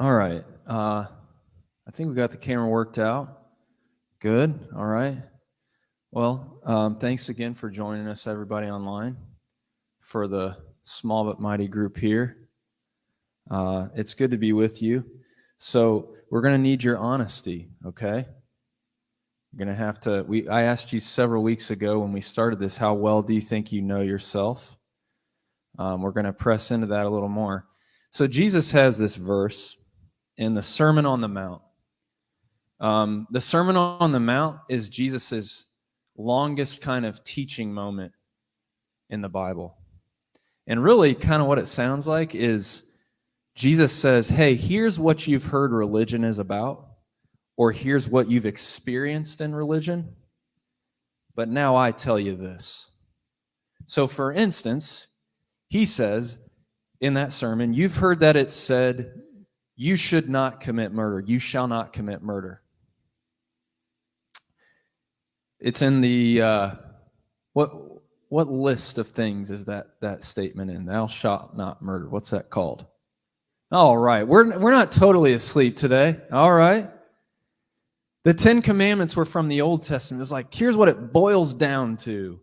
All right. I think we got the camera worked out. Good. All right. Well, thanks again for joining us, everybody online, for the small but mighty group here. It's good to be with you. So we're going to need your honesty, okay? You're going to have to. I asked you several weeks ago when we started this, how well do you think you know yourself? We're going to press into that a little more. So Jesus has this verse in the Sermon on the Mount. The Sermon on the Mount is Jesus's longest kind of teaching moment in the Bible. And really kind of what it sounds like is Jesus says, hey, here's what you've heard religion is about, or here's what you've experienced in religion, but now I tell you this. So for instance, he says in that sermon, you've heard that it said, you should not commit murder. You shall not commit murder. It's in the, what list of things is that statement in? Thou shalt not murder. What's that called? All right. We're not totally asleep today. All right. The 10 Commandments were from the Old Testament. It's like, here's what it boils down to.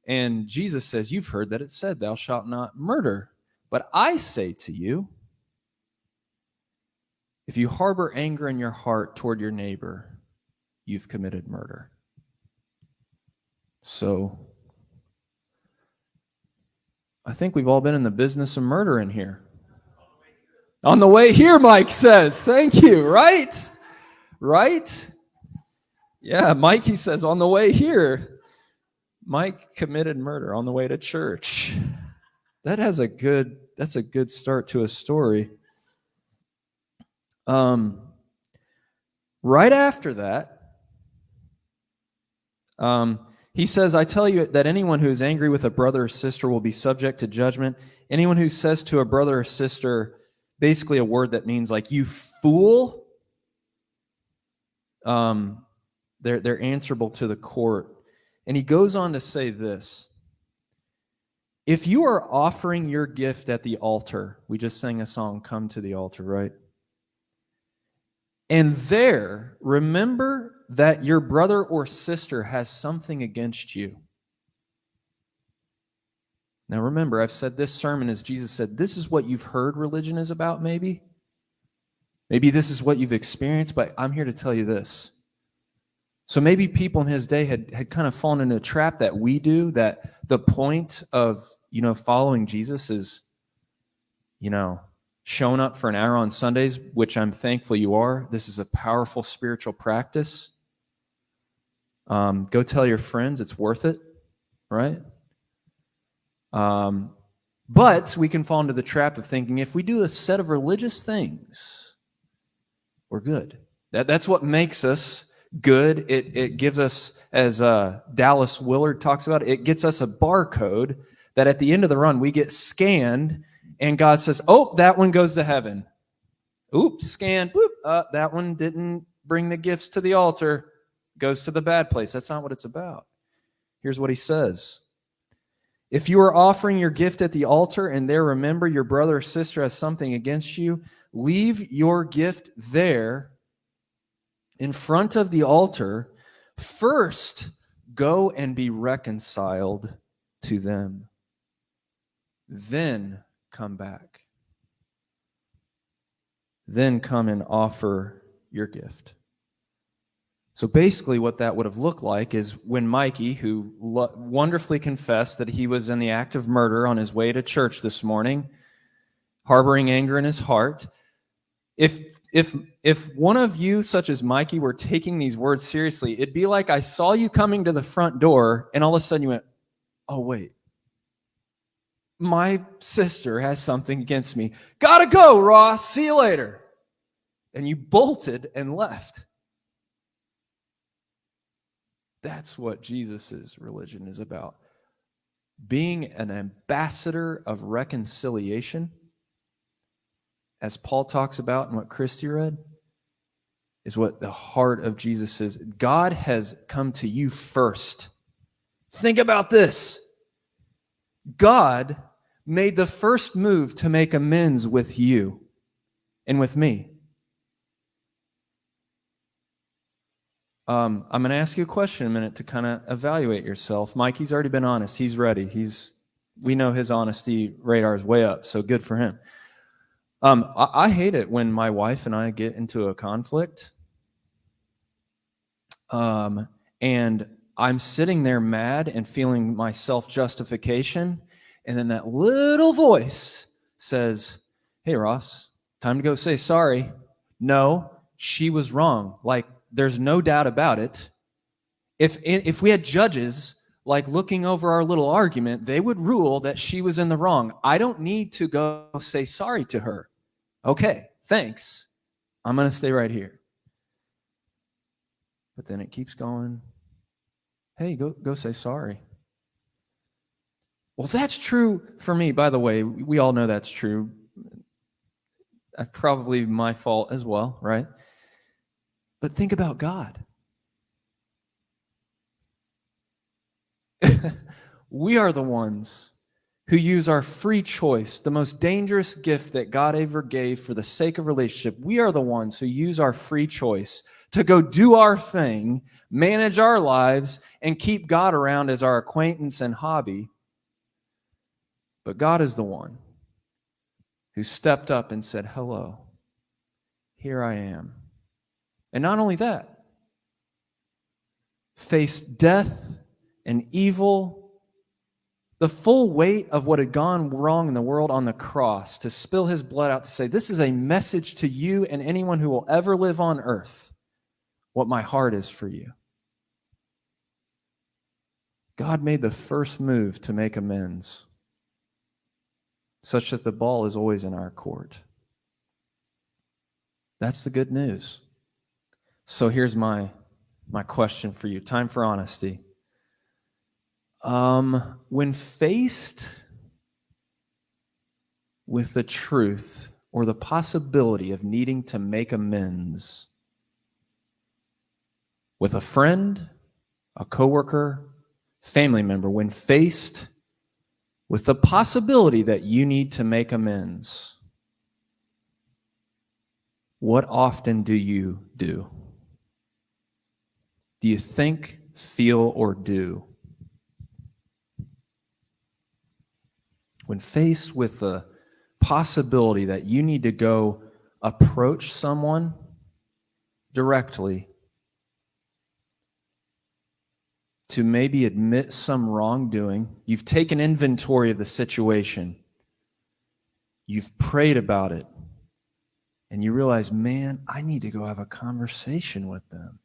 And Jesus says, you've heard that it said, thou shalt not murder. But I say to you, if you harbor anger in your heart toward your neighbor, you've committed murder. So, I think we've all been in the business of murder in here. On the way here, Mike says. Thank you, right? Right? Yeah, Mikey says, on the way here, Mike committed murder on the way to church. That's a good start to a story. Right after that, he says, I tell you that anyone who is angry with a brother or sister will be subject to judgment. Anyone who says to a brother or sister, basically a word that means like, you fool, they're answerable to the court. And he goes on to say this. If you are offering your gift at the altar, we just sang a song, Come to the Altar, right? And there, remember that your brother or sister has something against you. Now remember, I've said this sermon, as Jesus said, this is what you've heard religion is about, maybe. Maybe this is what you've experienced, but I'm here to tell you this. So maybe people in his day had kind of fallen into a trap that we do, that the point of, following Jesus is, showing up for an hour on Sundays, which I'm thankful you are. This is a powerful spiritual practice. Go tell your friends it's worth it, right? But we can fall into the trap of thinking if we do a set of religious things, we're good. That's what makes us good. It gives us, as Dallas Willard talks about, it gets us a barcode that at the end of the run we get scanned, and God says, "Oh, that one goes to heaven. Oops, scanned. Whoop, that one didn't bring the gifts to the altar. Goes to the bad place." That's not what it's about. Here's what he says. If you are offering your gift at the altar and there remember your brother or sister has something against you, leave your gift there in front of the altar. First, go and be reconciled to them. Then come back. Then come and offer your gift. So basically what that would have looked like is when Mikey, who wonderfully confessed that he was in the act of murder on his way to church this morning, harboring anger in his heart, if one of you, such as Mikey, were taking these words seriously, it'd be like I saw you coming to the front door and all of a sudden you went, oh wait, my sister has something against me. Gotta go, Ross, see you later. And you bolted and left. That's what Jesus' religion is about. Being an ambassador of reconciliation, as Paul talks about and what Christy read, is what the heart of Jesus is. God has come to you first. Think about this. God made the first move to make amends with you and with me. I'm going to ask you a question in a minute to kind of evaluate yourself. Mikey's already been honest. He's ready. We know his honesty radar is way up, so good for him. I hate it when my wife and I get into a conflict, and I'm sitting there mad and feeling my self-justification, and then that little voice says, "Hey, Ross, time to go say sorry." No, she was wrong. Like, there's no doubt about it. If we had judges like looking over our little argument, they would rule that she was in the wrong. I don't need to go say sorry to her. Okay, thanks. I'm going to stay right here. But then it keeps going. Hey, go say sorry. Well, that's true for me, by the way. We all know that's true. Probably my fault as well, right? But think about God. We are the ones who use our free choice, the most dangerous gift that God ever gave for the sake of relationship. We are the ones who use our free choice to go do our thing, manage our lives, and keep God around as our acquaintance and hobby. But God is the one who stepped up and said, "Hello, here I am." And not only that, faced death and evil, the full weight of what had gone wrong in the world on the cross, to spill his blood out to say, "This is a message to you and anyone who will ever live on earth, what my heart is for you." God made the first move to make amends, such that the ball is always in our court. That's the good news. So here's my question for you. Time for honesty. When faced with the truth or the possibility of needing to make amends with a friend, a coworker, family member, when faced with the possibility that you need to make amends, what often do you do? Do you think, feel, or do? When faced with the possibility that you need to go approach someone directly to maybe admit some wrongdoing, you've taken inventory of the situation, you've prayed about it, and you realize, man, I need to go have a conversation with them,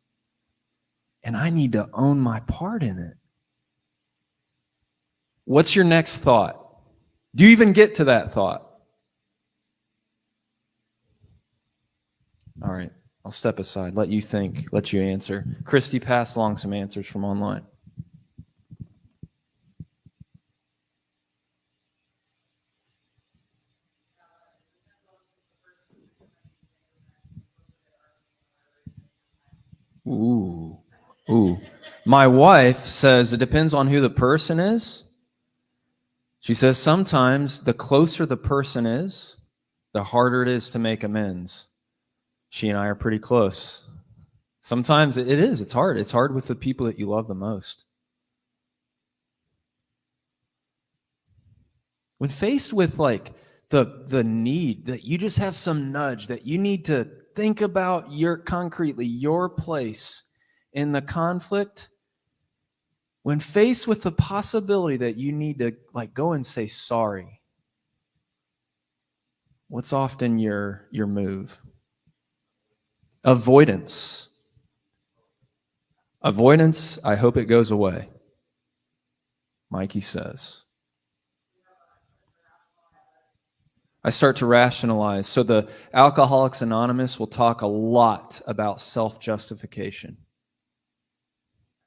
and I need to own my part in it. What's your next thought? Do you even get to that thought? All right, I'll step aside, let you think, let you answer. Christy, pass along some answers from online. Ooh. My wife says it depends on who the person is. She says sometimes the closer the person is, the harder it is to make amends. She and I are pretty close. Sometimes it is. It's hard. It's hard with the people that you love the most. When faced with like the need that you just have some nudge that you need to think about concretely your place in the conflict, when faced with the possibility that you need to like go and say sorry, what's often your move? Avoidance. Avoidance, I hope it goes away. Mikey says. I start to rationalize. So the Alcoholics Anonymous will talk a lot about self-justification.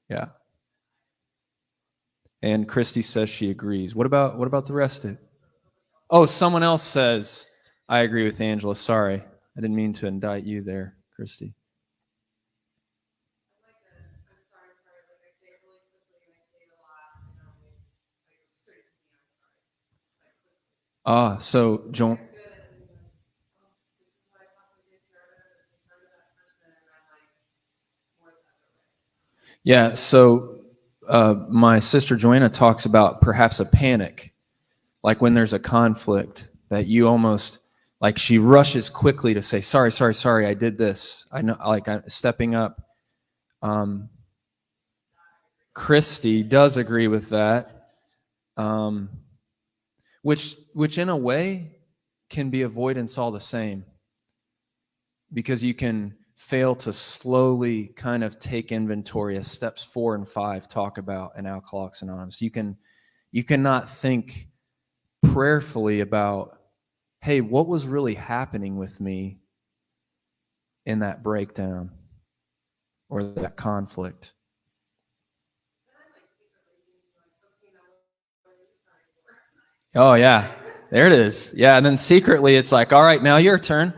Yeah. And Christy says she agrees. What about the rest of it? Oh, someone else says, I agree with Angela. Sorry. I didn't mean to indict you there, Christy. So Joan. Yeah, so my sister Joanna talks about perhaps a panic, like when there's a conflict that you almost, like she rushes quickly to say, sorry, I did this. I know, like I'm stepping up. Christy does agree with that, which in a way can be avoidance all the same, because you can fail to slowly kind of take inventory, as steps 4 and 5 talk about in Alcoholics Anonymous. You cannot think prayerfully about, hey, what was really happening with me in that breakdown or that conflict. Oh, yeah. There it is. Yeah, and then secretly it's like, all right, now your turn.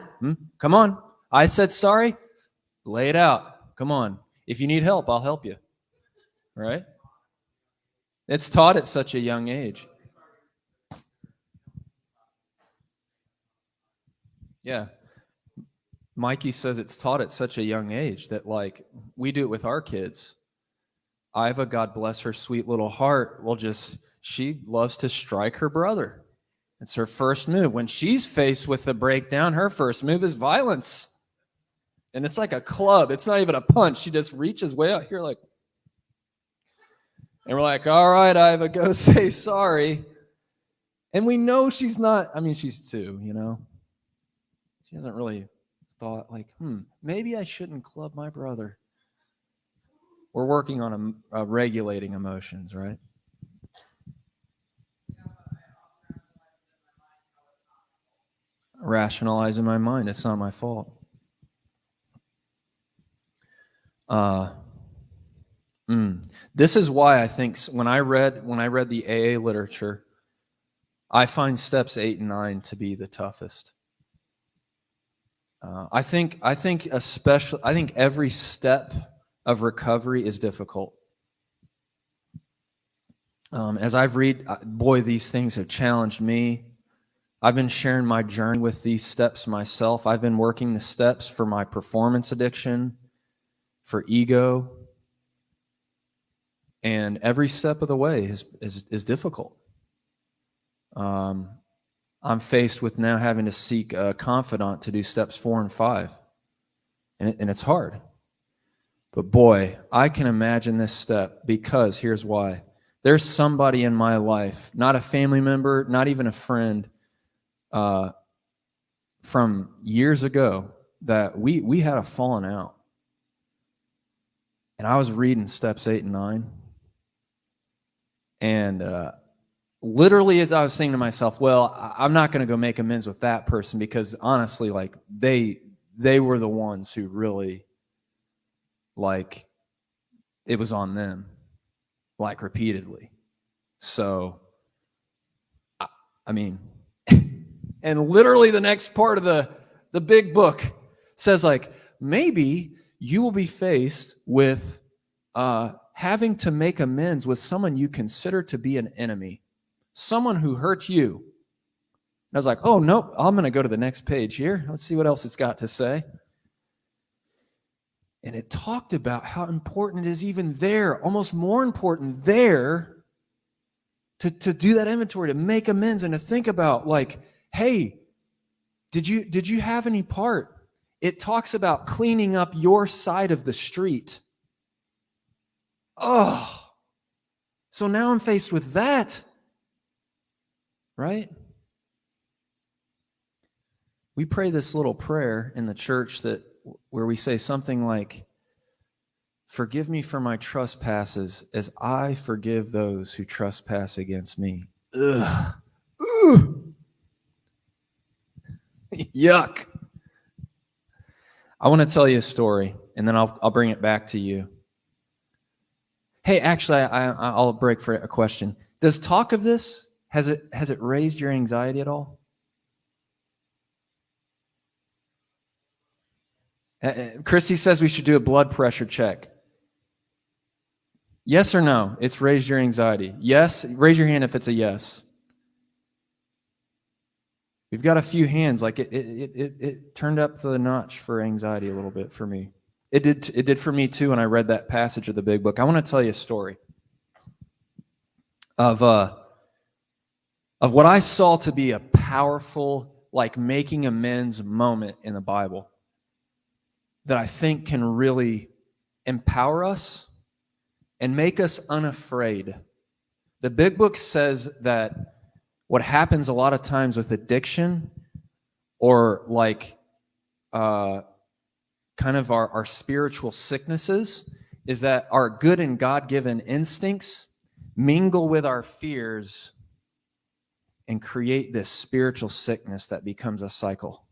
Come on. I said sorry. Lay it out. Come on. If you need help, I'll help you. Right? It's taught at such a young age. Yeah. Mikey says it's taught at such a young age that, like, we do it with our kids. Iva, God bless her sweet little heart, she loves to strike her brother. It's her first move. When she's faced with the breakdown, her first move is violence. And it's like a club. It's not even a punch. She just reaches way out here like, and we're like, all right, Iva, go say sorry. And we know she's not, she's 2, She hasn't really thought like, maybe I shouldn't club my brother. We're working on regulating emotions, right? Rationalize in my mind, it's not my fault. This is why I think when I read the AA literature, I find steps 8 and 9 to be the toughest. I think every step of recovery is difficult. As I've read, boy, these things have challenged me. I've been sharing my journey with these steps myself. I've been working the steps for my performance addiction, for ego, and every step of the way is difficult. I'm faced with now having to seek a confidant to do steps 4 and 5, and it's hard. But boy, I can imagine this step, because here's why. There's somebody in my life, not a family member, not even a friend, from years ago, that we had a falling out. And I was reading steps 8 and 9. And literally, as I was saying to myself, well, I'm not going to go make amends with that person, because honestly, like they were the ones who really, like, it was on them, like, repeatedly. So, and literally the next part of the big book says, like, maybe you will be faced with having to make amends with someone you consider to be an enemy, someone who hurt you. And I was like, oh, nope, I'm going to go to the next page here. Let's see what else it's got to say. And it talked about how important it is even there, almost more important there, to do that inventory, to make amends, and to think about, like, hey, did you have any part? It talks about cleaning up your side of the street. Oh, so now I'm faced with that, right? We pray this little prayer in the church where we say something like, forgive me for my trespasses as I forgive those who trespass against me. Ugh. Ugh. Yuck. I want to tell you a story, and then I'll bring it back to you. Hey, actually, I'll break for a question. Does talk of this, has it raised your anxiety at all? Christy says we should do a blood pressure check. Yes or no? It's raised your anxiety. Yes? Raise your hand if it's a yes. We've got a few hands. Like it turned up the notch for anxiety a little bit for me. It did for me too when I read that passage of the big book. I want to tell you a story of what I saw to be a powerful, like making amends moment in the Bible that I think can really empower us and make us unafraid. The big book says that what happens a lot of times with addiction or like kind of our spiritual sicknesses is that our good and God-given instincts mingle with our fears and create this spiritual sickness that becomes a cycle.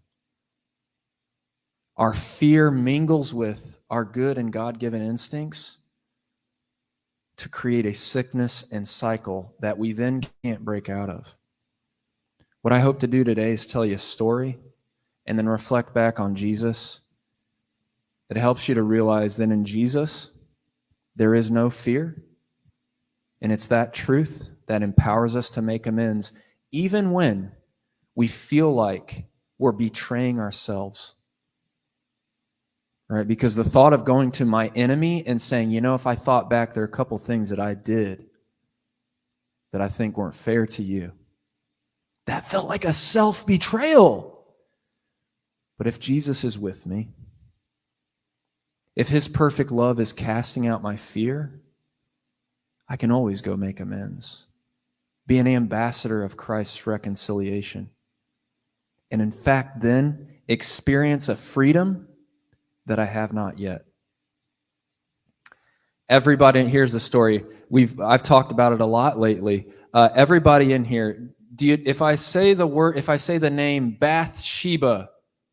Our fear mingles with our good and God-given instincts to create a sickness and cycle that we then can't break out of. What I hope to do today is tell you a story and then reflect back on Jesus. It helps you to realize that in Jesus, there is no fear. And it's that truth that empowers us to make amends, even when we feel like we're betraying ourselves. Right? Because the thought of going to my enemy and saying, if I thought back, there are a couple things that I did that I think weren't fair to you. That felt like a self-betrayal. But if Jesus is with me, if his perfect love is casting out my fear, I can always go make amends. Be an ambassador of Christ's reconciliation. And in fact, then experience a freedom that I have not yet. Everybody, here's the story. I've talked about it a lot lately. Everybody in here, if I say the name Bathsheba,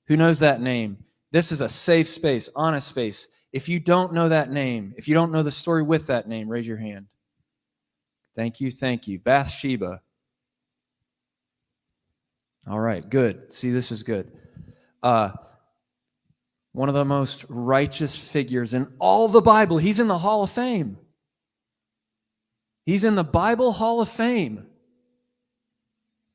who knows that name? This is a safe space, honest space. If you don't know that name, if you don't know the story with that name, raise your hand. Thank you. Bathsheba. All right, good. See, this is good. One of the most righteous figures in all the Bible. He's in the Hall of Fame. He's in the Bible Hall of Fame.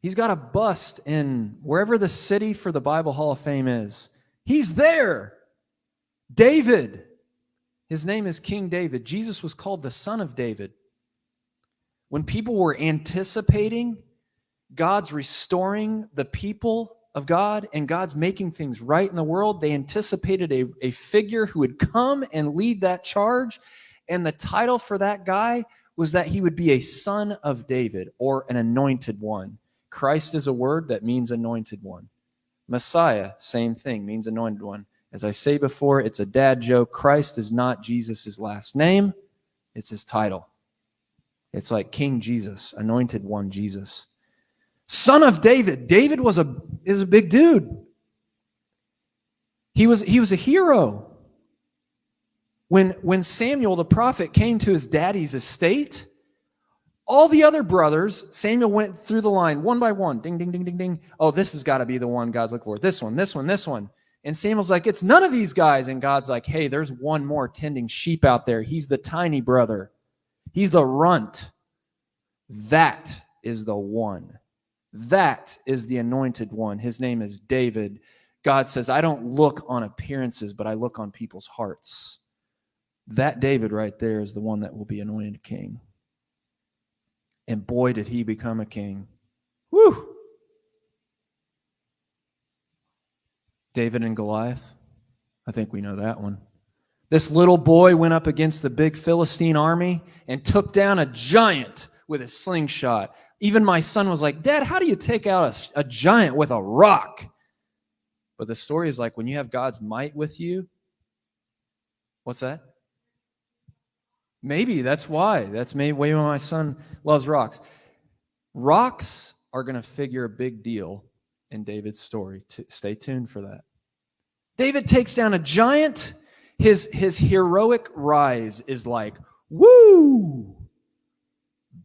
He's got a bust in wherever the city for the Bible Hall of Fame is. He's there. David. His name is King David. Jesus was called the Son of David. When people were anticipating God's restoring the people of God and God's making things right in the world, they anticipated a figure who would come and lead that charge. And the title for that guy was that he would be a son of David or an anointed one. Christ is a word that means anointed one. Messiah, same thing, means anointed one. As I say before, it's a dad joke. Christ is not Jesus' last name. It's his title. It's like King Jesus, anointed one Jesus. Son of David. David was a big dude. He was a hero. When Samuel the prophet came to his daddy's estate, all the other brothers, Samuel went through the line one by one. Ding, ding, ding, ding, ding. Oh, this has got to be the one God's looking for. This one, this one, this one. And Samuel's like, it's none of these guys. And God's like, hey, there's one more tending sheep out there. He's the tiny brother. He's the runt. That is the one. That is the anointed one. His name is David. God says, I don't look on appearances, but I look on people's hearts. That David right there is the one that will be anointed king. And boy, did he become a king. Woo! David and Goliath. I think we know that one. This little boy went up against the big Philistine army and took down a giant with a slingshot. Even my son was like, Dad, how do you take out a giant with a rock? But the story is like when you have God's might with you, what's that? Maybe that's why. That's maybe why my son loves rocks. Rocks are going to figure a big deal in David's story. Stay tuned for that. David takes down a giant. His heroic rise is like, woo!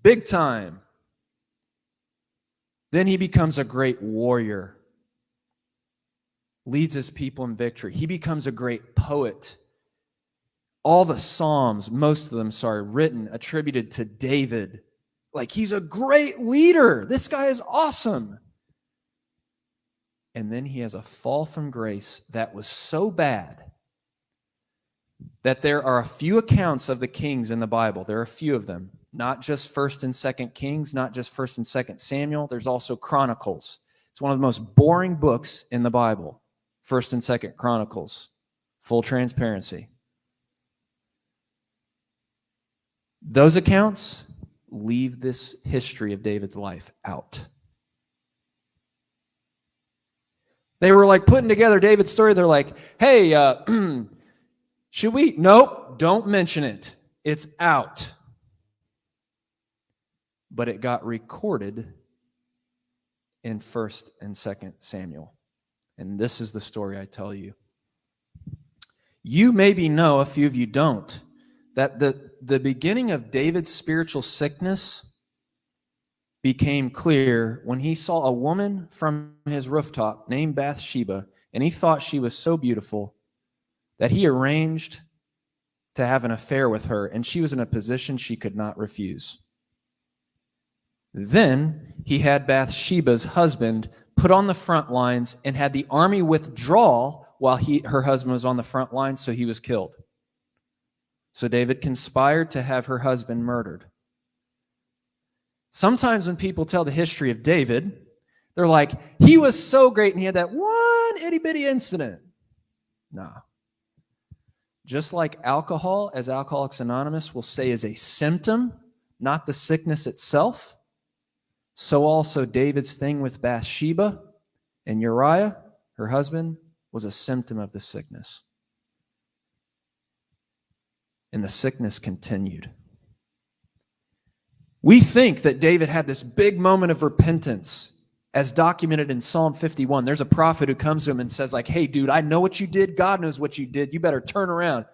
Big time. Then he becomes a great warrior. Leads his people in victory. He becomes a great poet. All the Psalms, most of them, written, attributed to David. Like, he's a great leader. This guy is awesome. And then he has a fall from grace that was so bad that there are a few accounts of the kings in the Bible. There are a few of them. Not just 1st and 2nd Kings, not just 1st and 2nd Samuel. There's also Chronicles. It's one of the most boring books in the Bible. 1st and 2nd Chronicles. Full transparency. Those accounts leave this history of David's life out. They were like putting together David's story. They're like, hey, should we? Nope, don't mention it. It's out. But it got recorded in 1st and 2nd Samuel. And this is the story I tell you. You maybe know, a few of you don't, that the beginning of David's spiritual sickness became clear when he saw a woman from his rooftop named Bathsheba, and he thought she was so beautiful that he arranged to have an affair with her, and she was in a position she could not refuse. Then he had Bathsheba's husband put on the front lines and had the army withdraw while her husband was on the front lines, so he was killed. So David conspired to have her husband murdered. Sometimes when people tell the history of David, they're like, he was so great and he had that one itty-bitty incident. No. Just like alcohol, as Alcoholics Anonymous will say, is a symptom, not the sickness itself, so also David's thing with Bathsheba and Uriah, her husband, was a symptom of the sickness. And the sickness continued. We think that David had this big moment of repentance as documented in Psalm 51. There's a prophet who comes to him and says, like, hey, dude, I know what you did. God knows what you did. You better turn around.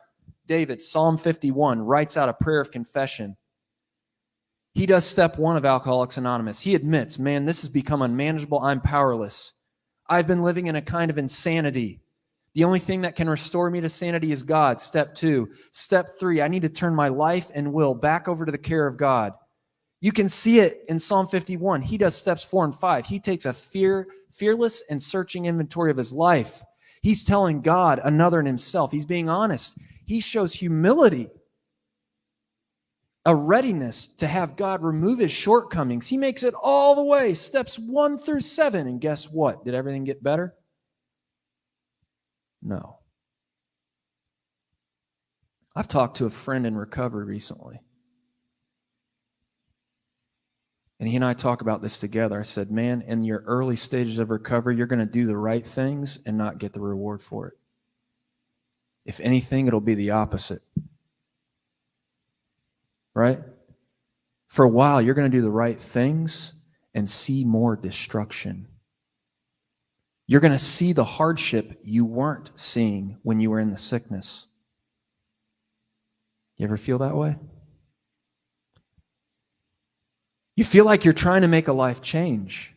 David, Psalm 51, writes out a prayer of confession. He does step 1 of Alcoholics Anonymous. He admits, man, this has become unmanageable. I'm powerless. I've been living in a kind of insanity. The only thing that can restore me to sanity is God. Step 2. Step 3, I need to turn my life and will back over to the care of God. You can see it in Psalm 51. He does steps 4 and 5. He takes a fearless and searching inventory of his life. He's telling God another and himself. He's being honest. He shows humility, a readiness to have God remove his shortcomings. He makes it all the way, steps 1 through 7. And guess what? Did everything get better? No. I've talked to a friend in recovery recently. And he and I talk about this together. I said, man, in your early stages of recovery, you're going to do the right things and not get the reward for it. If anything, it'll be the opposite. Right? For a while, you're going to do the right things and see more destruction. You're going to see the hardship you weren't seeing when you were in the sickness. You ever feel that way? You feel like you're trying to make a life change.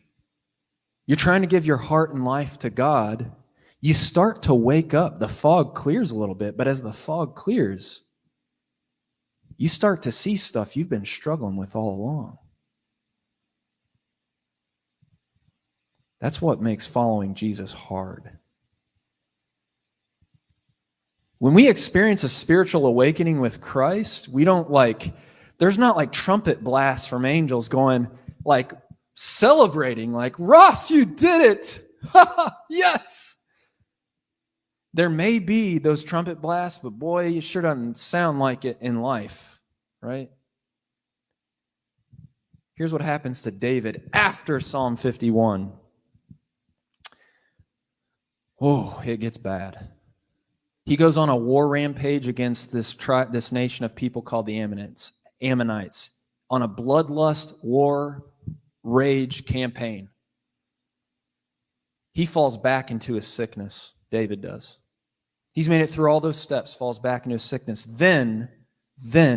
You're trying to give your heart and life to God. You start to wake up. The fog clears a little bit, but as the fog clears, you start to see stuff you've been struggling with all along. That's what makes following Jesus hard. When we experience a spiritual awakening with Christ, we don't there's not like trumpet blasts from angels going like celebrating like, Ross, you did it. Yes. There may be those trumpet blasts, but boy, it sure doesn't sound like it in life, right? Here's what happens to David after Psalm 51. Oh, it gets bad. He goes on a war rampage against this nation of people called the Ammonites, on a bloodlust, war, rage campaign. He falls back into his sickness, David does. He's made it through all those steps, falls back into his sickness. Then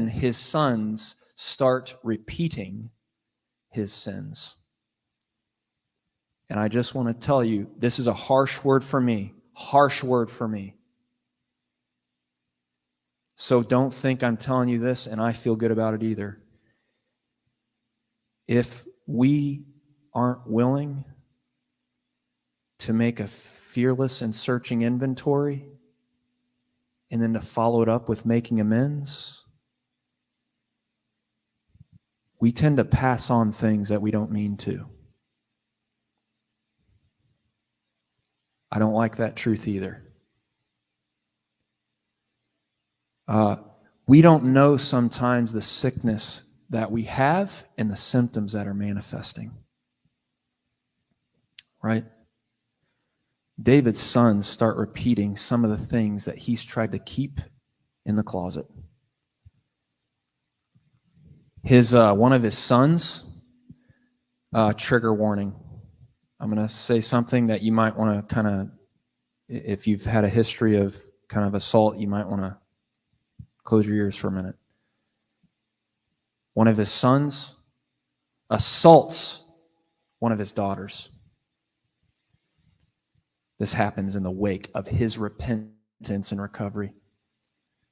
his sons start repeating his sins. And I just want to tell you, this is a harsh word for me. So don't think I'm telling you this and I feel good about it either. If we aren't willing to make a fearless and searching inventory and then to follow it up with making amends, we tend to pass on things that we don't mean to. I don't like that truth either. We don't know sometimes the sickness that we have and the symptoms that are manifesting. Right? David's sons start repeating some of the things that he's tried to keep in the closet. One of his sons, trigger warning. I'm going to say something that you might want to kind of, if you've had a history of kind of assault, you might want to close your ears for a minute. One of his sons assaults one of his daughters. This happens in the wake of his repentance and recovery.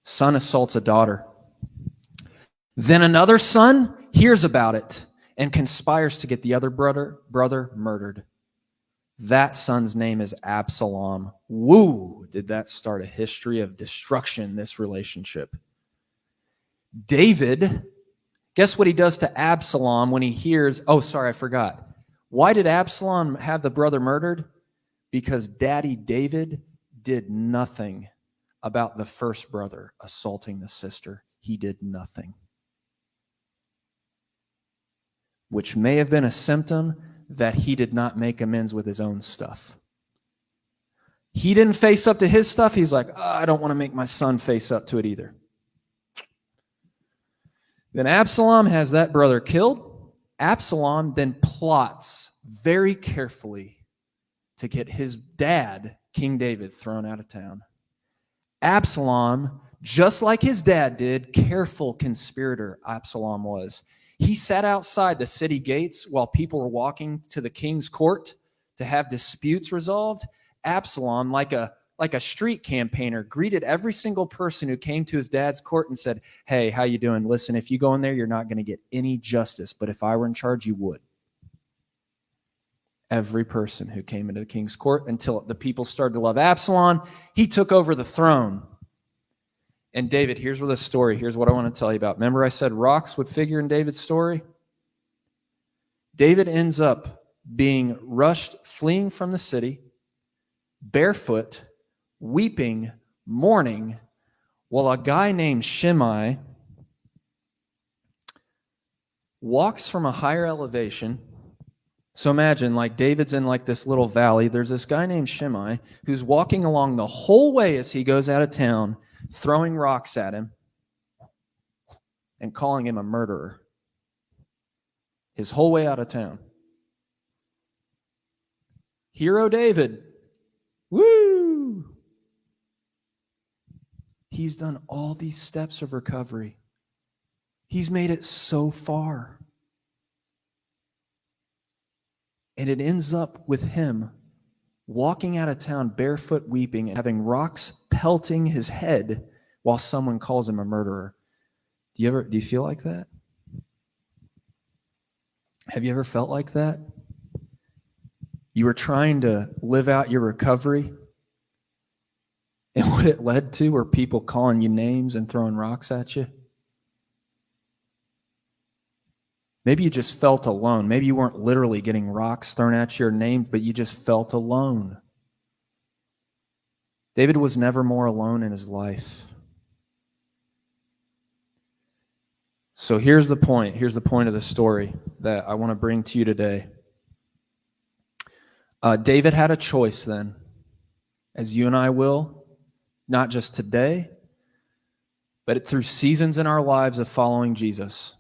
Son assaults a daughter. Then another son hears about it and conspires to get the other brother murdered. That son's name is Absalom. Woo! Did that start a history of destruction in this relationship? David, guess what he does to Absalom when he hears, oh, sorry, I forgot. Why did Absalom have the brother murdered? Because Daddy David did nothing about the first brother assaulting the sister. He did nothing. Which may have been a symptom that he did not make amends with his own stuff. He didn't face up to his stuff. He's like, I don't want to make my son face up to it either. Then Absalom has that brother killed. Absalom then plots very carefully to get his dad, King David, thrown out of town. Absalom, just like his dad did, careful conspirator Absalom was. He sat outside the city gates while people were walking to the king's court to have disputes resolved. Absalom, like a street campaigner, greeted every single person who came to his dad's court and said, hey, how you doing? Listen, if you go in there, you're not going to get any justice, but if I were in charge, you would. Every person who came into the king's court, until the people started to love Absalom, he took over the throne. And David, here's what I want to tell you about. Remember I said rocks would figure in David's story? David ends up being rushed, fleeing from the city, barefoot, weeping, mourning, while a guy named Shimei walks from a higher elevation. So imagine, like, David's in like this little valley. There's this guy named Shimei who's walking along the whole way as he goes out of town, throwing rocks at him and calling him a murderer. His whole way out of town. Hero David. Woo! He's done all these steps of recovery. He's made it so far. And it ends up with him walking out of town barefoot, weeping, and having rocks pelting his head while someone calls him a murderer. Do you feel like that? Have you ever felt like that? You were trying to live out your recovery, and what it led to were people calling you names and throwing rocks at you. Maybe you just felt alone. Maybe you weren't literally getting rocks thrown at your name, but you just felt alone. David was never more alone in his life. So here's the point. Here's the point of the story that I want to bring to you today. David had a choice then, as you and I will, not just today, but through seasons in our lives of following Jesus.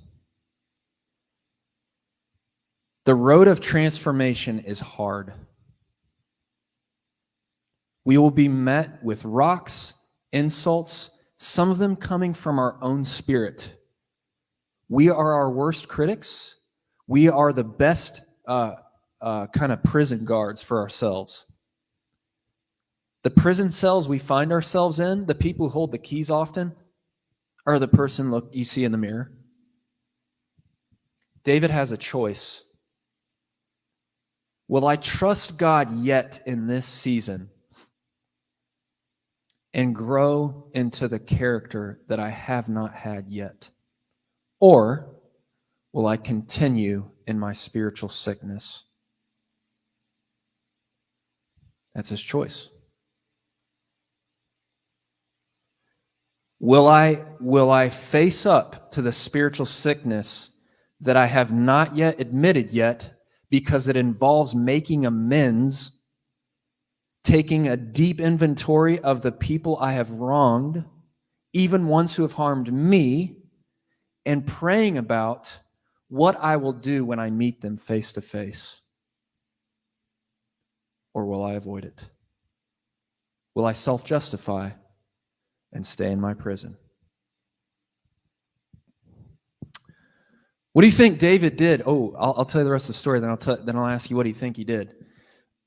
The road of transformation is hard. We will be met with rocks, insults, some of them coming from our own spirit. We are our worst critics. We are the best kind of prison guards for ourselves. The prison cells we find ourselves in, the people who hold the keys often, are the person you see in the mirror. David has a choice. Will I trust God yet in this season? and grow into the character that I have not had yet? Or will I continue in my spiritual sickness? That's his choice. Will I face up to the spiritual sickness that I have not yet admitted yet, because it involves making amends, taking a deep inventory of the people I have wronged, even ones who have harmed me, and praying about what I will do when I meet them face to face? Or will I avoid it? Will I self-justify and stay in my prison? What do you think David did? Oh, I'll tell you the rest of the story, then I'll ask you what do you think he did.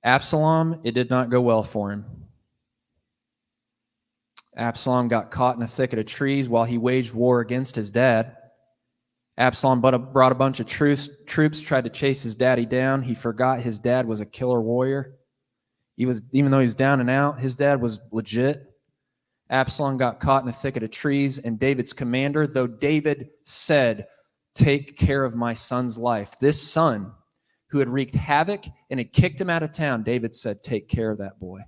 Absalom, it did not go well for him. Absalom got caught in a thicket of trees while he waged war against his dad. Absalom brought a bunch of troops, tried to chase his daddy down. He forgot his dad was a killer warrior. Even though he was down and out, his dad was legit. Absalom got caught in a thicket of trees, and David's commander, though David said, "Take care of my son's life," this son who had wreaked havoc and had kicked him out of town, David said, "Take care of that boy."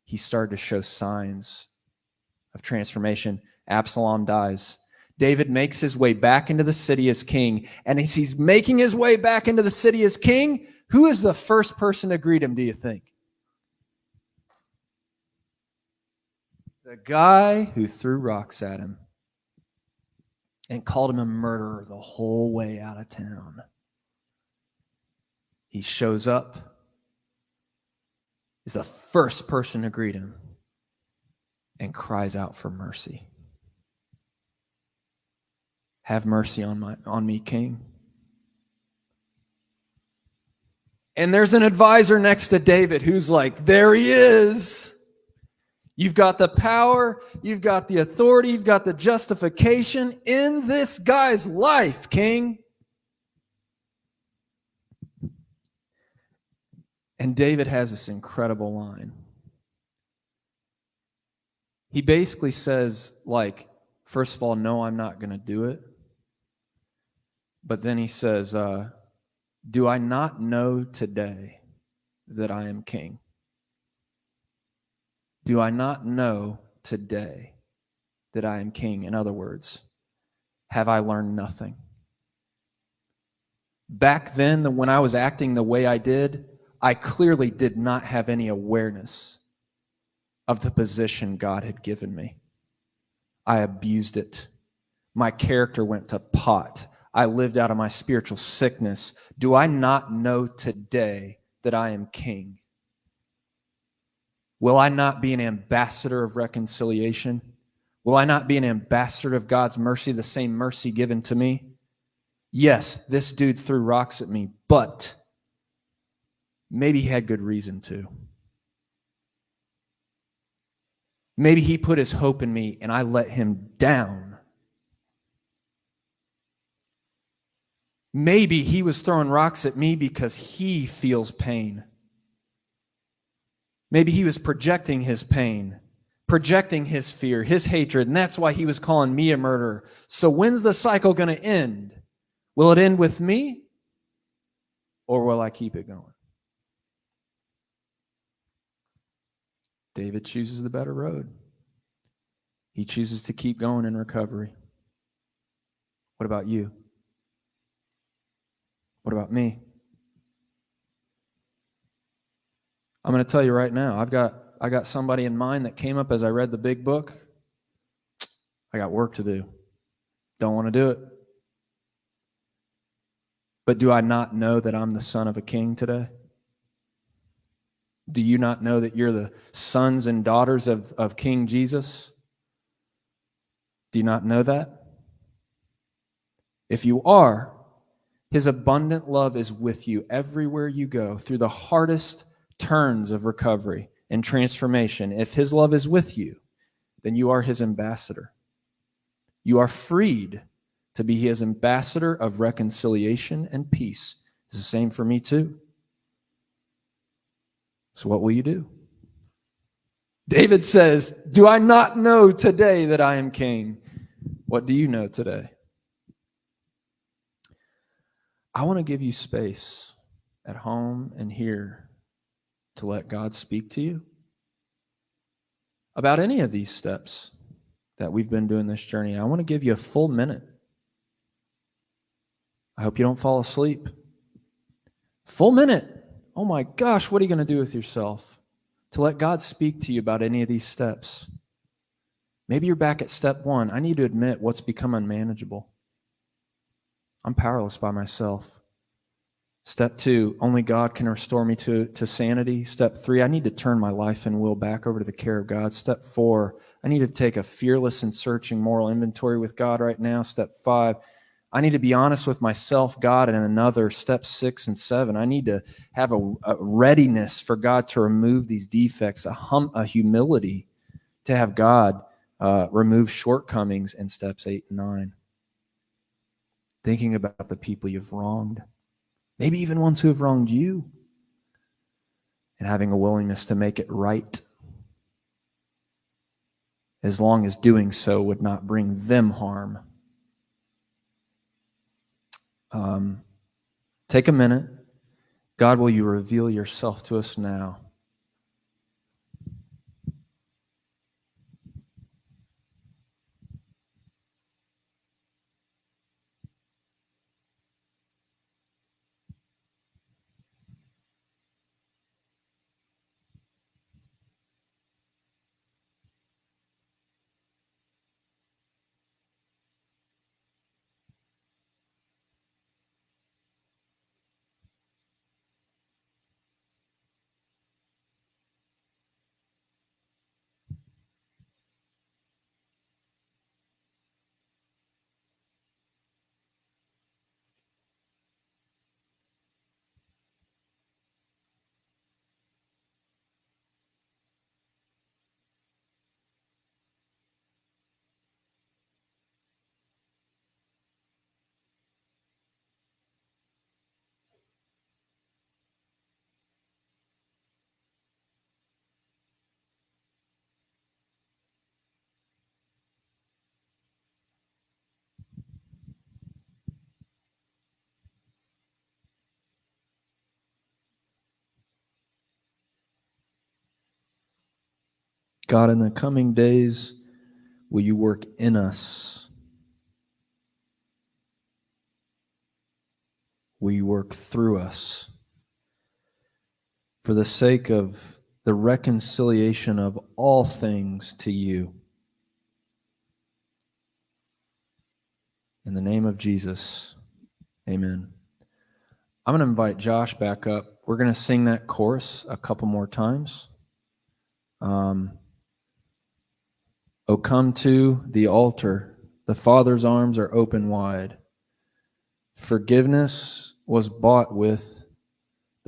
He started to show signs of transformation. Absalom dies. David makes his way back into the city as king, and as he's making his way back into the city as king, who is the first person to greet him, do you think? The guy who threw rocks at him and called him a murderer the whole way out of town. He shows up, is the first person to greet him, and cries out for mercy. Have mercy on me, King. And there's an advisor next to David who's like, there he is. You've got the power, you've got the authority, you've got the justification in this guy's life, King. And David has this incredible line. He basically says, like, first of all, no, I'm not going to do it. But then he says, do I not know today that I am king? Do I not know today that I am king? In other words, have I learned nothing? Back then, when I was acting the way I did, I clearly did not have any awareness of the position God had given me. I abused it. My character went to pot. I lived out of my spiritual sickness. Do I not know today that I am king? Will I not be an ambassador of reconciliation? Will I not be an ambassador of God's mercy, the same mercy given to me? Yes, this dude threw rocks at me, but maybe he had good reason to. Maybe he put his hope in me and I let him down. Maybe he was throwing rocks at me because he feels pain. Maybe he was projecting his pain, projecting his fear, his hatred, and that's why he was calling me a murderer. So when's the cycle going to end? Will it end with me, or will I keep it going? David chooses the better road. He chooses to keep going in recovery. What about you? What about me? I'm going to tell you right now, I got somebody in mind that came up as I read the big book. I got work to do. Don't want to do it. But do I not know that I'm the son of a king today? Do you not know that you're the sons and daughters of King Jesus? Do you not know that? If you are, his abundant love is with you everywhere you go through the hardest turns of recovery and transformation. If his love is with you, then you are his ambassador. You are freed to be his ambassador of reconciliation and peace. It's the same for me too. So what will you do? David says, do I not know today that I am king? What do you know today? I want to give you space at home and here to let God speak to you about any of these steps that we've been doing this journey. I want to give you a full minute. I hope you don't fall asleep. Full minute. Oh my gosh, what are you going to do with yourself? To let God speak to you about any of these steps. Maybe you're back at step 1. I need to admit what's become unmanageable. I'm powerless by myself. Step 2, only God can restore me to sanity. Step 3, I need to turn my life and will back over to the care of God. Step 4, I need to take a fearless and searching moral inventory with God right now. Step 5, I need to be honest with myself, God, and another. Step 6 and 7, I need to have a readiness for God to remove these defects, a humility to have God remove shortcomings in steps 8 and 9. Thinking about the people you've wronged, maybe even ones who have wronged you, and having a willingness to make it right, as long as doing so would not bring them harm. Take a minute. God, will you reveal yourself to us now? God, in the coming days, will you work in us? Will you work through us? For the sake of the reconciliation of all things to you. In the name of Jesus, amen. I'm going to invite Josh back up. We're going to sing that chorus a couple more times. Oh, come to the altar. The Father's arms are open wide. Forgiveness was bought with